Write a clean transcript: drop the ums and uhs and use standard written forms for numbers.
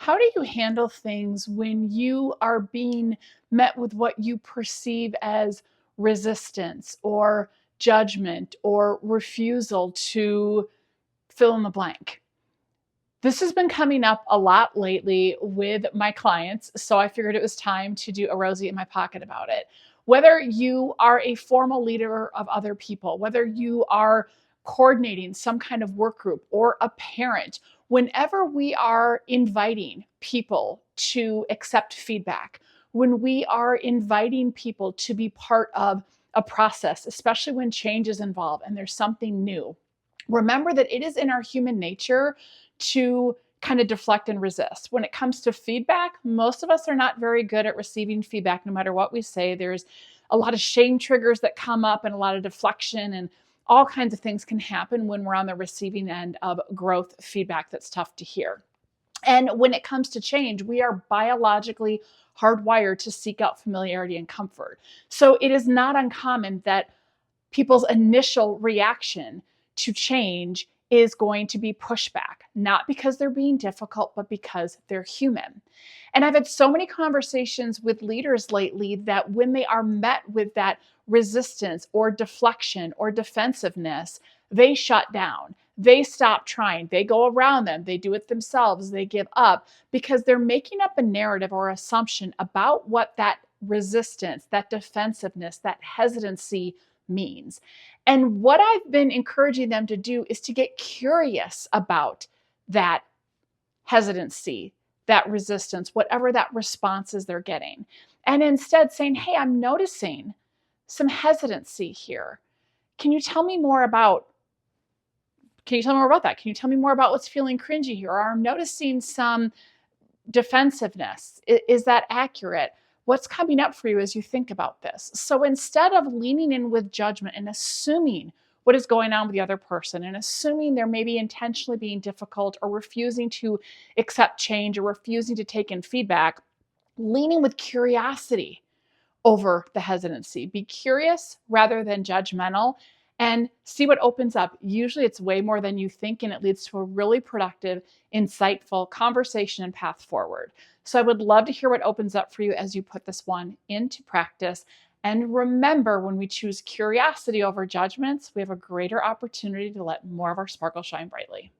How do you handle things when you are being met with what you perceive as resistance or judgment or refusal to fill in the blank? This has been coming up a lot lately with my clients, so I figured it was time to do a Rosie in my pocket about it. Whether you are a formal leader of other people, whether you are coordinating some kind of work group or a parent, whenever we are inviting people to accept feedback, when we are inviting people to be part of a process, especially when change is involved and there's something new, remember that it is in our human nature to kind of deflect and resist. When it comes to feedback, most of us are not very good at receiving feedback no matter what we say. There's a lot of shame triggers that come up and a lot of deflection, and all kinds of things can happen when we're on the receiving end of growth feedback that's tough to hear. And when it comes to change, we are biologically hardwired to seek out familiarity and comfort. So it is not uncommon that people's initial reaction to change is going to be pushback, not because they're being difficult, but because they're human. And I've had so many conversations with leaders lately that when they are met with that resistance or deflection or defensiveness, they shut down. They stop trying. They go around them. They do it themselves. They give up because they're making up a narrative or assumption about what that resistance, that defensiveness, that hesitancy means. And what I've been encouraging them to do is to get curious about that hesitancy, that resistance, whatever that response is they're getting. And instead saying, hey, I'm noticing some hesitancy here. Can you tell me more about that? Can you tell me more about what's feeling cringy here? Or I'm noticing some defensiveness. Is that accurate? What's coming up for you as you think about this? So instead of leaning in with judgment and assuming what is going on with the other person and assuming they're maybe intentionally being difficult or refusing to accept change or refusing to take in feedback, leaning with curiosity over the hesitancy. Be curious rather than judgmental and see what opens up. Usually it's way more than you think, and it leads to a really productive, insightful conversation and path forward. So I would love to hear what opens up for you as you put this one into practice. And remember, when we choose curiosity over judgments, we have a greater opportunity to let more of our sparkle shine brightly.